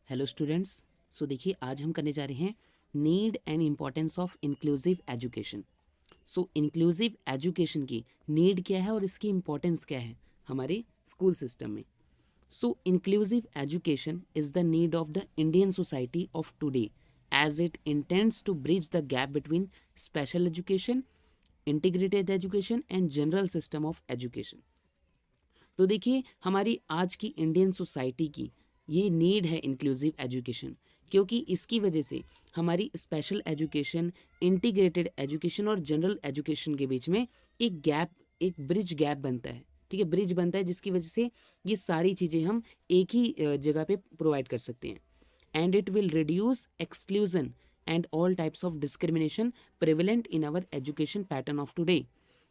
Hello students. सो देखिए, आज हम करने जा रहे हैं need and importance of inclusive education. So inclusive education की नीड क्या है और इसकी इम्पॉर्टेंस क्या है हमारे स्कूल सिस्टम में। So inclusive education is the need of the Indian society of today as it intends to bridge the gap between special education, integrated education and general system of education. तो देखिए, हमारी आज की Indian society की ये need है inclusive education, क्योंकि इसकी वजह से हमारी स्पेशल एजुकेशन, इंटीग्रेटेड एजुकेशन और जनरल एजुकेशन के बीच में एक गैप, एक ब्रिज गैप बनता है। ठीक है, ब्रिज बनता है जिसकी वजह से ये सारी चीज़ें हम एक ही जगह पे प्रोवाइड कर सकते हैं। And it will reduce exclusion and all types of discrimination prevalent in our education pattern of today.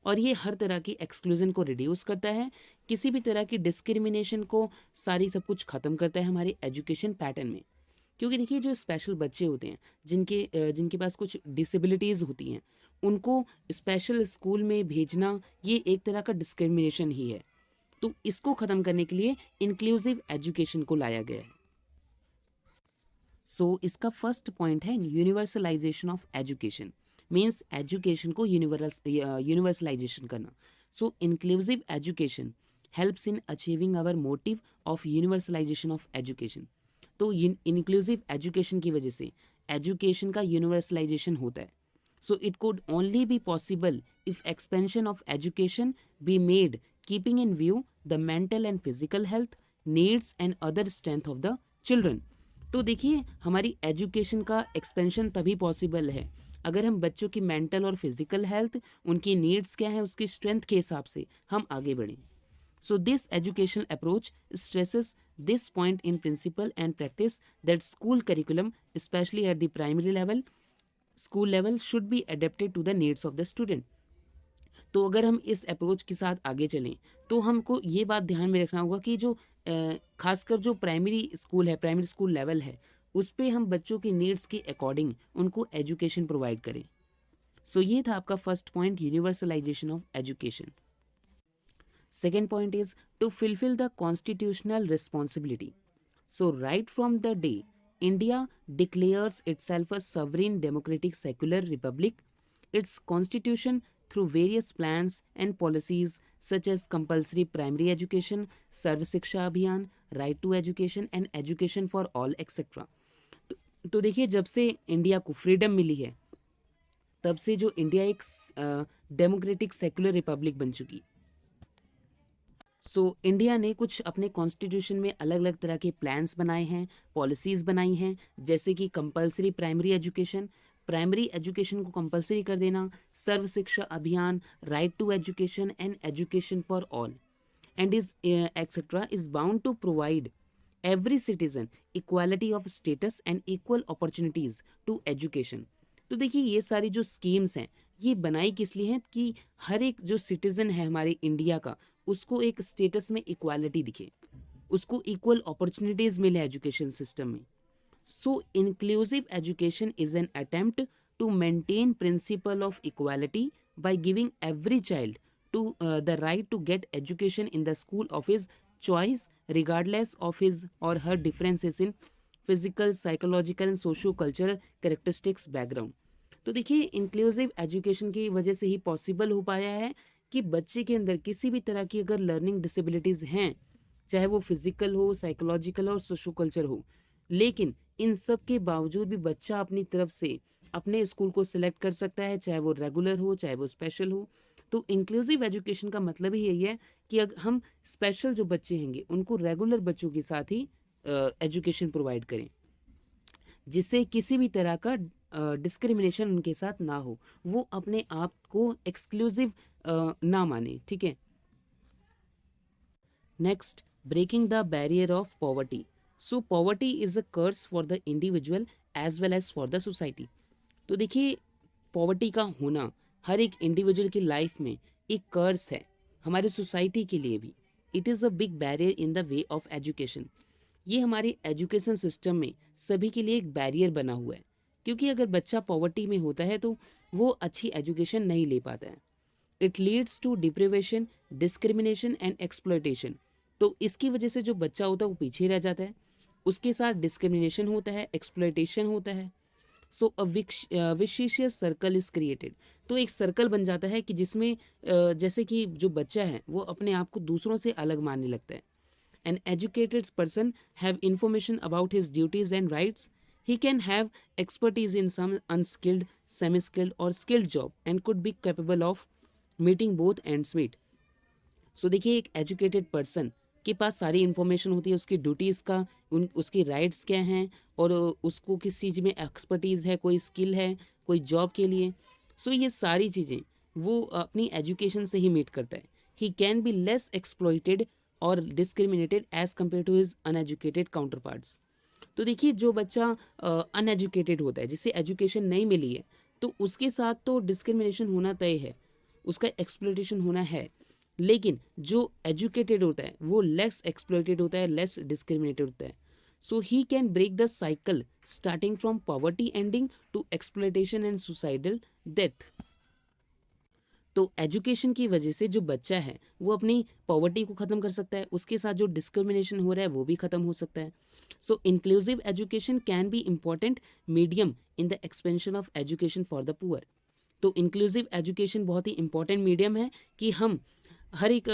और ये हर तरह की एक्सक्लूजन को रिड्यूस करता है, किसी भी तरह की डिस्क्रिमिनेशन को, सारी सब कुछ ख़त्म करता है हमारे एजुकेशन पैटर्न में। क्योंकि देखिए, जो स्पेशल बच्चे होते हैं जिनके पास कुछ डिसेबिलिटीज़ होती हैं, उनको स्पेशल स्कूल में भेजना ये एक तरह का डिस्क्रिमिनेशन ही है। तो इसको ख़त्म करने के लिए इंक्लूसिव एजुकेशन को लाया गया है। सो इसका फर्स्ट पॉइंट है universalisation of education. Means education को यूनिवर्सलाइजेशन करना। So inclusive education helps in achieving our motive of universalisation of education. तो इंक्लूसिव एजुकेशन की वजह से एजुकेशन का यूनिवर्सलाइजेशन होता है। So it could only be possible if expansion of education be made keeping in view the mental and physical health needs and other strength of the children. तो देखिए, हमारी education का एक्सपेंशन तभी possible है अगर हम बच्चों की मेंटल और फिजिकल हेल्थ, उनकी नीड्स क्या है, उसकी स्ट्रेंथ के हिसाब से हम आगे बढ़ें। So this educational approach stresses this point in principle and practice that school curriculum specially at the primary level, school level should be adapted to the needs of the student. तो अगर हम इस अप्रोच के साथ आगे चलें तो हमको ये बात ध्यान में रखना होगा कि जो खासकर जो प्राइमरी स्कूल है, प्राइमरी स्कूल लेवल है, उस पे हम बच्चों की नीड्स के अकॉर्डिंग उनको एजुकेशन प्रोवाइड करें। सो ये था आपका first point, universalization of education. Second point is to fulfill the constitutional responsibility. So right from the day India declares itself a sovereign democratic secular republic, its constitution through various plans and policies such as compulsory primary education, सर्व शिक्षा अभियान, right to education and education for all etc. तो देखिए, जब से India को freedom मिली है तब से जो इंडिया एक डेमोक्रेटिक सेक्युलर रिपब्लिक बन चुकी। सो इंडिया ने कुछ अपने कॉन्स्टिट्यूशन में अलग अलग तरह के प्लान्स बनाए हैं, पॉलिसीज़ बनाई हैं, जैसे कि compulsory primary education, primary education को कंपलसरी कर देना, Sarva Shiksha Abhiyan, right to education and education for all, and is etcetera is bound to provide every citizen equality of status and equal opportunities to education. तो देखिए, ये सारी जो स्कीम्स हैं ये बनाई किस लिए हैं कि हर एक जो सिटीज़न है हमारे इंडिया का, उसको एक स्टेटस में इक्वालिटी दिखे, उसको इक्वल अपॉर्चुनिटीज़ मिले एजुकेशन सिस्टम में। So inclusive education is an attempt to maintain principle of equality by giving every child to the right to get education in the school of his choice regardless of his or her differences in physical, psychological and socio cultural characteristics background. तो देखिए, inclusive education की वजह से ही possible हो पाया है कि बच्चे के अंदर किसी भी तरह की अगर लर्निंग डिसेबिलिटीज़ हैं, चाहे वो फिजिकल हो, साइकोलॉजिकल और सोशो कल्चर हो, लेकिन इन सब के बावजूद भी बच्चा अपनी तरफ से अपने स्कूल को सिलेक्ट कर सकता है, चाहे वो रेगुलर हो, चाहे वो स्पेशल हो। तो इंक्लूसिव एजुकेशन का मतलब ही यही है कि अगर हम स्पेशल जो बच्चे होंगे उनको रेगुलर बच्चों के साथ ही एजुकेशन प्रोवाइड करें, जिससे किसी भी तरह का डिस्क्रिमिनेशन उनके साथ ना हो, वो अपने आप को एक्सक्लूसिव ना माने। ठीक है, next, breaking the barrier of poverty. So poverty is a curse for the individual as well as for the society. तो देखिए, पॉवर्टी का होना हर एक इंडिविजुअल की लाइफ में एक कर्स है, हमारी सोसाइटी के लिए भी। It is a big barrier in the way of education. ये हमारे एजुकेशन सिस्टम में सभी के लिए एक बैरियर बना हुआ है, क्योंकि अगर बच्चा पॉवर्टी में होता है तो वो अच्छी एजुकेशन नहीं ले पाता है। It leads to deprivation, discrimination and exploitation. तो इसकी वजह से जो बच्चा होता है वो पीछे रह जाता है, उसके साथ डिस्क्रिमिनेशन होता है, एक्सप्लॉयटेशन होता है। So a vicious circle is created. तो एक सर्कल बन जाता है कि जिसमें जैसे कि जो बच्चा है वो अपने आप को दूसरों से अलग मानने लगता है। An educated person have information about his duties and rights. He can have expertise in some unskilled, semi skilled or skilled job and could be capable of meeting both ends meet. So देखिए, एक educated person के पास सारी information होती है, उसकी duties का, उसकी rights क्या हैं, और उसको किस चीज़ में एक्सपर्टीज़ है, कोई स्किल है, कोई जॉब के लिए। सो ये सारी चीज़ें वो अपनी एजुकेशन से ही मीट करता है। He can be less exploited और discriminated as compare to his uneducated counterparts. तो देखिए, जो बच्चा अनएजुकेटेड होता है, जिसे एजुकेशन नहीं मिली है, तो उसके साथ तो डिस्क्रिमिनेशन होना तय है, उसका एक्सप्लॉइटेशन होना है। लेकिन जो एजुकेटेड होता है वो लेस एक्सप्लॉइटेड होता है, लेस डिस्क्रिमिनेटेड होता है। So he can break the cycle starting from poverty ending to exploitation and suicidal death. तो एजुकेशन की वजह से जो बच्चा है वो अपनी पॉवर्टी को ख़त्म कर सकता है, उसके साथ जो डिस्क्रिमिनेशन हो रहा है वो भी ख़त्म हो सकता है। So inclusive education can be important medium in the expansion of education for the poor. तो इंक्लूसिव एजुकेशन बहुत ही इंपॉर्टेंट मीडियम है कि हम हर एक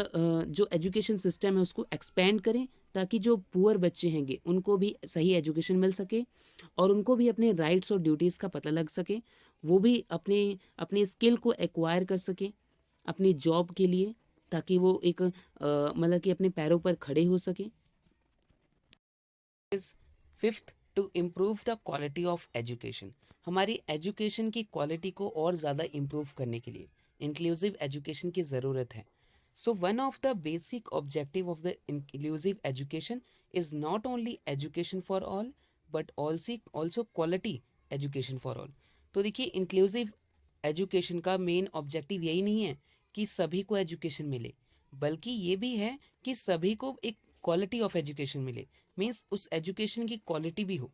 जो एजुकेशन सिस्टम है उसको एक्सपेंड करें, ताकि जो पुअर बच्चे हैंगे उनको भी सही एजुकेशन मिल सके और उनको भी अपने राइट्स और ड्यूटीज़ का पता लग सके, वो भी अपने अपने स्किल को एक्वायर कर सके अपनी जॉब के लिए, ताकि वो एक मतलब कि अपने पैरों पर खड़े हो सके। Fifth, to improve the quality of education. हमारी एजुकेशन की क्वालिटी को और ज़्यादा इम्प्रूव करने के लिए इंक्लूसिव एजुकेशन की ज़रूरत है। So one of the basic objective of the inclusive education is not only education for all but also quality education for all। तो देखिए, इंक्लूसिव एजुकेशन का मेन ऑब्जेक्टिव यही नहीं है कि सभी को एजुकेशन मिले, बल्कि ये भी है कि सभी को एक क्वालिटी ऑफ एजुकेशन मिले, मीन्स उस एजुकेशन की क्वालिटी भी हो।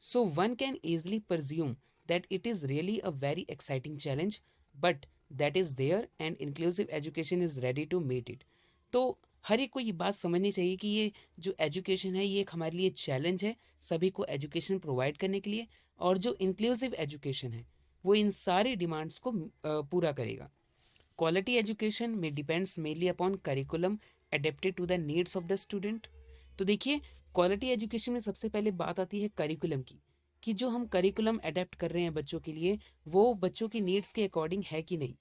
So one can easily presume that it is really a very exciting challenge, but that is there and inclusive education is ready to meet it। तो हर एक को ये बात समझनी चाहिए कि ये जो एजुकेशन है ये एक हमारे लिए चैलेंज है सभी को एजुकेशन प्रोवाइड करने के लिए, और जो इंक्लूसिव एजुकेशन है वो इन सारी डिमांड्स को पूरा करेगा। क्वालिटी एजुकेशन में depends mainly upon curriculum adapted to the needs of the student. तो देखिए, क्वालिटी एजुकेशन में सबसे पहले बात आती है करिकुलम की, कि जो हम करिकुलम अडेप्ट कर रहे हैं बच्चों के लिए वो बच्चों की नीड्स के अकॉर्डिंग है कि नहीं।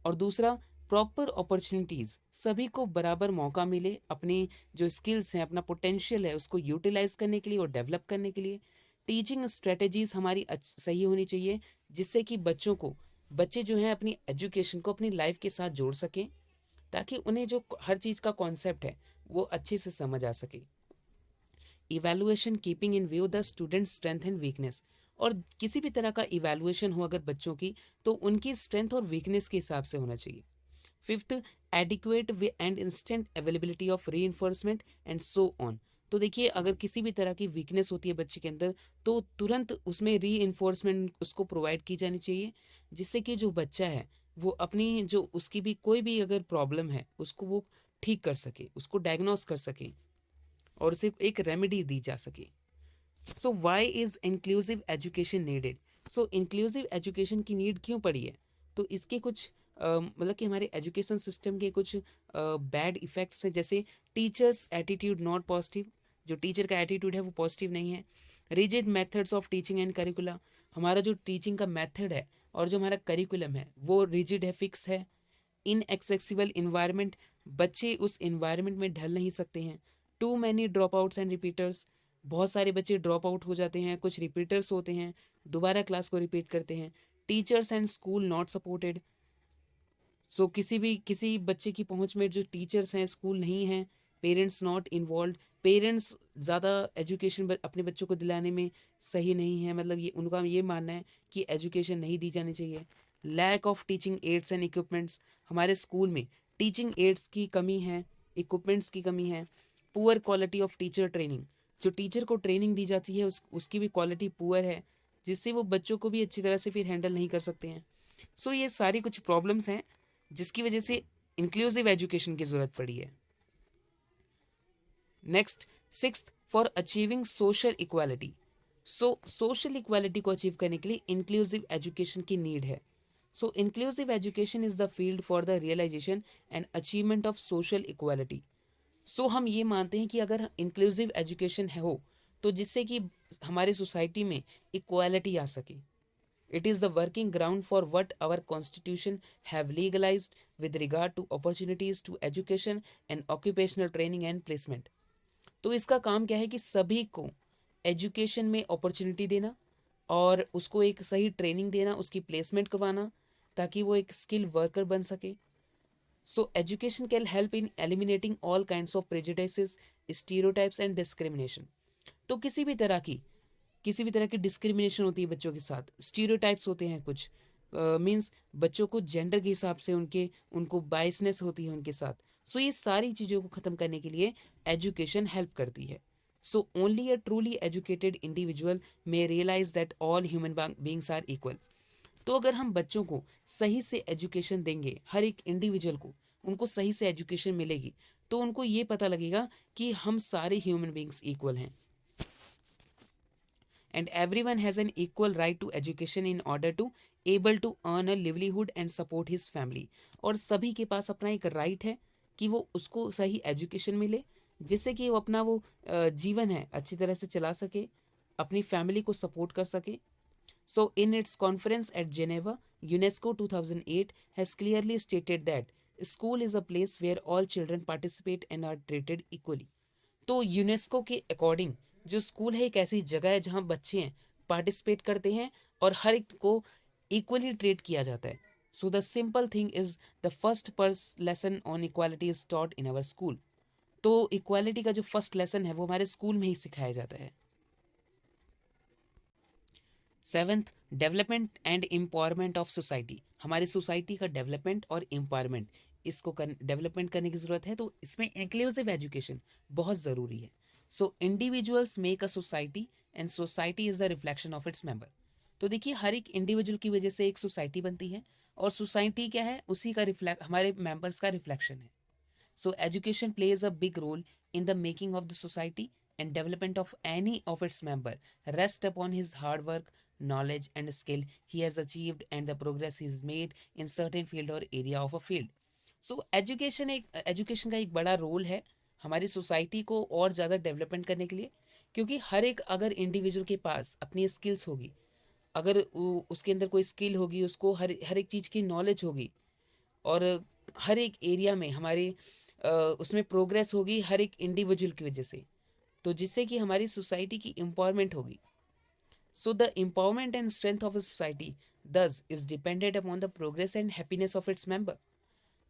और दूसरा, प्रॉपर अपॉर्चुनिटीज़, सभी को बराबर मौका मिले अपनी जो स्किल्स हैं, अपना पोटेंशियल है उसको यूटिलाइज करने के लिए और डेवलप करने के लिए। टीचिंग स्ट्रेटजीज़ हमारी सही होनी चाहिए, जिससे कि बच्चे जो हैं अपनी एजुकेशन को अपनी लाइफ के साथ जोड़ सकें, ताकि उन्हें जो हर चीज़ का कॉन्सेप्ट है वो अच्छे से समझ आ सके। Evaluation keeping in view the student strength and weakness, और किसी भी तरह का इवैल्यूएशन हो अगर बच्चों की तो उनकी स्ट्रेंथ और वीकनेस के हिसाब से होना चाहिए। Fifth, adequate and instant availability of री इन्फोर्समेंट एंड सो ऑन। तो देखिए, अगर किसी भी तरह की वीकनेस होती है बच्चे के अंदर तो तुरंत उसमें री इन्फोर्समेंट उसको प्रोवाइड की जानी चाहिए, जिससे कि जो बच्चा है वो अपनी जो उसकी भी कोई भी अगर प्रॉब्लम है उसको वो ठीक कर सके, उसको डायग्नोस कर सके और उसे एक रेमेडी दी जा सके। So why is inclusive education needed. So inclusive education की नीड क्यों पड़ी है? तो इसके कुछ मतलब कि हमारे एजुकेशन सिस्टम के कुछ बैड इफ़ेक्ट्स हैं, जैसे टीचर्स एटीट्यूड नॉट पॉजिटिव, जो टीचर का एटीट्यूड है वो पॉजिटिव नहीं है। Rigid methods of teaching and करिकुला, हमारा जो टीचिंग का मेथड है और जो हमारा करिकुलम है वो रिजिड है, फिक्स है। इनएक्सेसिबल इन्वायरमेंट, बच्चे उस इन्वायरमेंट में ढल नहीं सकते हैं। Too many drop outs and repeaters, बहुत सारे बच्चे ड्रॉप आउट हो जाते हैं, कुछ रिपीटर्स होते हैं, दोबारा क्लास को रिपीट करते हैं। Teachers and school not supported, so किसी बच्चे की पहुंच में जो टीचर्स हैं स्कूल नहीं हैं। पेरेंट्स नॉट इन्वॉल्व, पेरेंट्स ज़्यादा एजुकेशन अपने बच्चों को दिलाने में सही नहीं है, मतलब ये उनका ये मानना है कि एजुकेशन नहीं दी जानी चाहिए। Lack of teaching aids and equipments, हमारे स्कूल में टीचिंग एड्स की कमी है, इक्विपमेंट्स की कमी है। Poor quality of teacher training, जो टीचर को ट्रेनिंग दी जाती है उसकी भी क्वालिटी पुअर है, जिससे वो बच्चों को भी अच्छी तरह से फिर हैंडल नहीं कर सकते हैं। सो ये सारी कुछ प्रॉब्लम्स हैं जिसकी वजह से इंक्लूसिव एजुकेशन की ज़रूरत पड़ी है। Next, sixth, for achieving social equality. So social equality को अचीव करने के लिए इंक्लूसिव एजुकेशन की नीड है। So inclusive education is the field for the realisation and achievement of social equality. So हम ये मानते हैं कि अगर इंक्लूसिव एजुकेशन है हो तो जिससे कि हमारे सोसाइटी में इक्वालिटी आ सके। It is the working ground for what our constitution have legalised with regard to opportunities to education and occupational training and placement. तो इसका काम क्या है कि सभी को एजुकेशन में अपॉर्चुनिटी देना और उसको एक सही ट्रेनिंग देना, उसकी प्लेसमेंट करवाना ताकि वो एक स्किल वर्कर बन सके। So education can help in eliminating all kinds of prejudices, stereotypes and discrimination. तो किसी भी तरह की डिस्क्रिमिनेशन होती है बच्चों के साथ, स्टीरियोटाइप्स होते हैं कुछ, मींस बच्चों को जेंडर के हिसाब से उनको बायसनेस होती है उनके साथ। सो ये सारी चीज़ों को ख़त्म करने के लिए एजुकेशन हेल्प करती है। So only a truly educated individual may realise that all human beings are equal. तो अगर हम बच्चों को सही से एजुकेशन देंगे, हर एक इंडिविजुअल को उनको सही से एजुकेशन मिलेगी, तो उनको ये पता लगेगा कि हम सारे ह्यूमन बींग्स इक्वल हैं and everyone has an equal right to education in order to able to earn a livelihood and support his family। और सभी के पास अपना एक राइट है कि वो उसको सही एजुकेशन मिले जिससे कि वो अपना जीवन है अच्छी तरह से चला सके, अपनी फैमिली को सपोर्ट कर सके। So in its conference at Geneva, UNESCO 2008 has clearly stated that school is a place where all children participate and are treated equally। तो यूनेस्को के अकॉर्डिंग जो स्कूल है एक ऐसी जगह है जहाँ बच्चे हैं पार्टिसिपेट करते हैं और हर एक को इक्वली ट्रीट किया जाता है। So the simple thing is the first purse lesson on equality is taught in our school. तो इक्वालिटी का जो फर्स्ट लेसन है वो हमारे स्कूल में ही सिखाया जाता है। Seventh, development and empowerment of society. हमारी सोसाइटी का डेवलपमेंट और एम्पावरमेंट, इसको डेवलपमेंट करने की ज़रूरत है, तो इसमें इंक्लूसिव एजुकेशन बहुत ज़रूरी है। So individuals make a society and society is the reflection of its member. तो देखिए हर एक इंडिविजुअल की वजह से एक सोसाइटी बनती है और सोसाइटी क्या है, उसी का रिफ्लेक्ट हमारे मेंबर्स का रिफ्लेक्शन है। So education plays a big role in the making of the society, and development of any of its member rest upon his hard work, knowledge and skill he has achieved and the progress he has made in certain field or area of a field। So education का एक बड़ा role है हमारी society को और ज़्यादा development करने के लिए, क्योंकि हर एक अगर इंडिविजुअल के पास अपनी स्किल्स होगी, अगर उसके अंदर कोई स्किल होगी, उसको हर एक चीज़ की नॉलेज होगी और हर एक एरिया में उसमें प्रोग्रेस होगी हर एक इंडिविजुअल की वजह से, तो जिससे कि हमारी सोसाइटी की एम्पावरमेंट होगी। So the empowerment and strength of a society thus is dependent upon the progress and happiness of its member.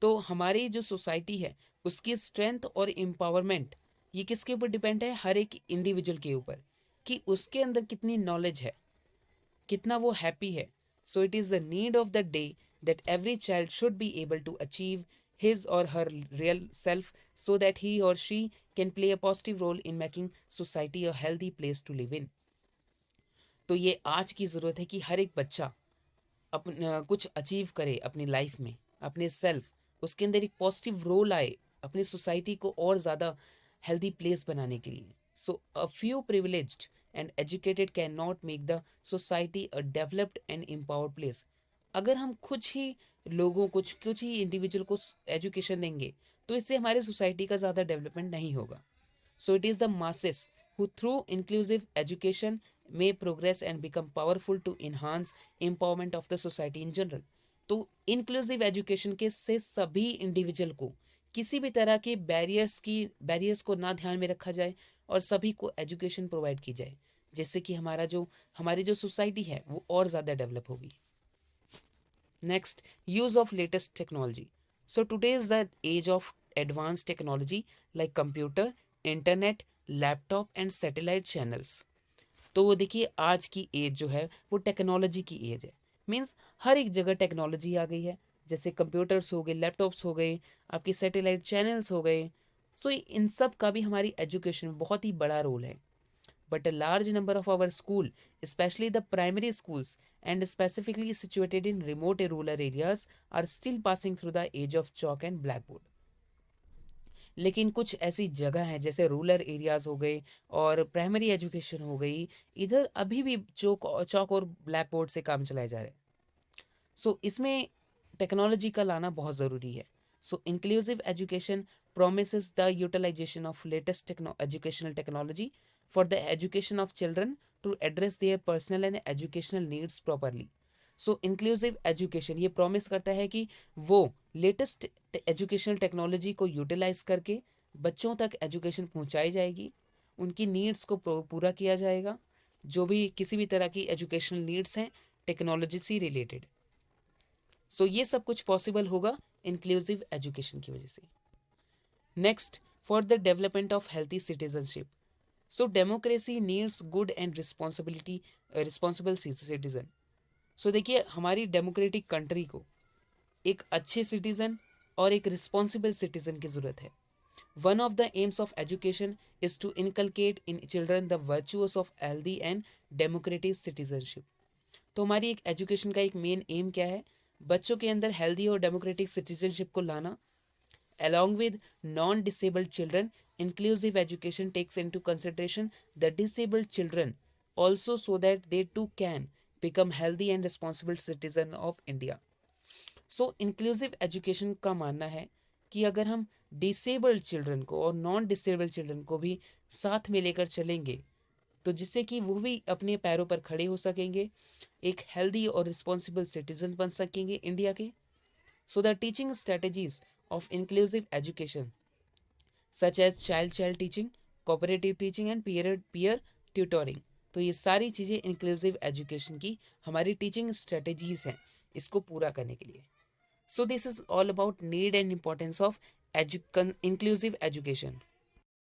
तो हमारी जो सोसाइटी है उसकी स्ट्रेंथ और एम्पावरमेंट ये किसके ऊपर डिपेंड है, हर एक इंडिविजुअल के ऊपर, कि उसके अंदर कितनी नॉलेज है, कितना वो हैप्पी है। So it is the need of the day that every child should be able to achieve his or her real self so that he or she can play a positive role in making society a healthy place to live in। तो ये आज की ज़रूरत है कि हर एक बच्चा अपना कुछ अचीव करे अपनी लाइफ में, अपने सेल्फ, उसके अंदर एक पॉजिटिव रोल आए अपनी सोसाइटी को और ज़्यादा हेल्दी प्लेस बनाने के लिए। So a few privileged and educated can not make the society a developed and empowered place. अगर हम कुछ ही इंडिविजुअल को एजुकेशन देंगे तो इससे हमारे सोसाइटी का ज़्यादा डेवलपमेंट नहीं होगा। So it is the masses who through inclusive education may progress and become powerful to enhance empowerment of the society in general। तो inclusive education के से सभी इंडिविजुअल को किसी भी तरह के बैरियर्स को ना ध्यान में रखा जाए और सभी को एजुकेशन प्रोवाइड की जाए, जिससे कि हमारी जो सोसाइटी है वो और ज़्यादा डेवलप होगी। Next, use of latest technology. So today is the age of advanced technology like computer, internet, laptop and satellite channels. तो वो देखिए आज की एज जो है वो टेक्नोलॉजी की एज है, मीन्स हर एक जगह टेक्नोलॉजी आ गई है, जैसे कंप्यूटर्स हो गए, लैपटॉप्स हो गए, आपकी सैटेलाइट चैनल्स हो गए। सो इन सब का भी हमारी एजुकेशन में बहुत ही बड़ा रोल है। But a large number of our school, especially the primary schools and specifically situated in remote rural areas, are still passing through the age of chalk and blackboard। लेकिन कुछ ऐसी जगह हैं जैसे रूरल एरियाज़ हो गए और प्राइमरी एजुकेशन हो गई, इधर अभी भी चौक और ब्लैक बोर्ड से काम चलाए जा रहे हैं। सो इसमें टेक्नोलॉजी का लाना बहुत ज़रूरी है। So inclusive education promises the utilization of latest educational technology for the education of children to address their personal and educational needs properly. So inclusive education ये प्रॉमिस करता है कि वो लेटेस्ट एजुकेशनल टेक्नोलॉजी को यूटिलाइज करके बच्चों तक education पहुंचाई जाएगी, उनकी नीड्स को पूरा किया जाएगा, जो भी किसी भी तरह की एजुकेशनल नीड्स हैं टेक्नोलॉजी से रिलेटेड। सो ये सब कुछ पॉसिबल होगा इंक्लूसिव एजुकेशन की वजह से। Next, for the development of healthy citizenship. So democracy needs good and responsible citizen. So देखिए, हमारी डेमोक्रेटिक कंट्री को एक अच्छे सिटीजन और एक रिस्पॉन्सिबल सिटीजन की ज़रूरत है। One of the aims of education is to inculcate in children the virtuous of healthy and democratic citizenship. तो हमारी एक एजुकेशन का एक मेन एम क्या है? बच्चों के अंदर हेल्दी और डेमोक्रेटिक सिटीजनशिप को लाना। Along with non-disabled children, inclusive education takes into consideration the disabled children also so that they too can become healthy and responsible citizen of India. So inclusive education का मानना है कि अगर हम disabled children को और non-disabled children को भी साथ में लेकर चलेंगे तो जिससे कि वो भी अपने पैरों पर खड़े हो सकेंगे, एक हेल्दी और रिस्पॉन्सिबल सिटीजन बन सकेंगे इंडिया के। So the teaching strategies of inclusive education such as child teaching, cooperative teaching and peer tutoring, तो ये सारी चीज़ें इंक्लूसिव एजुकेशन की हमारी टीचिंग स्ट्रेटजीज हैं इसको पूरा करने के लिए। So this is all about need and importance of inclusive education.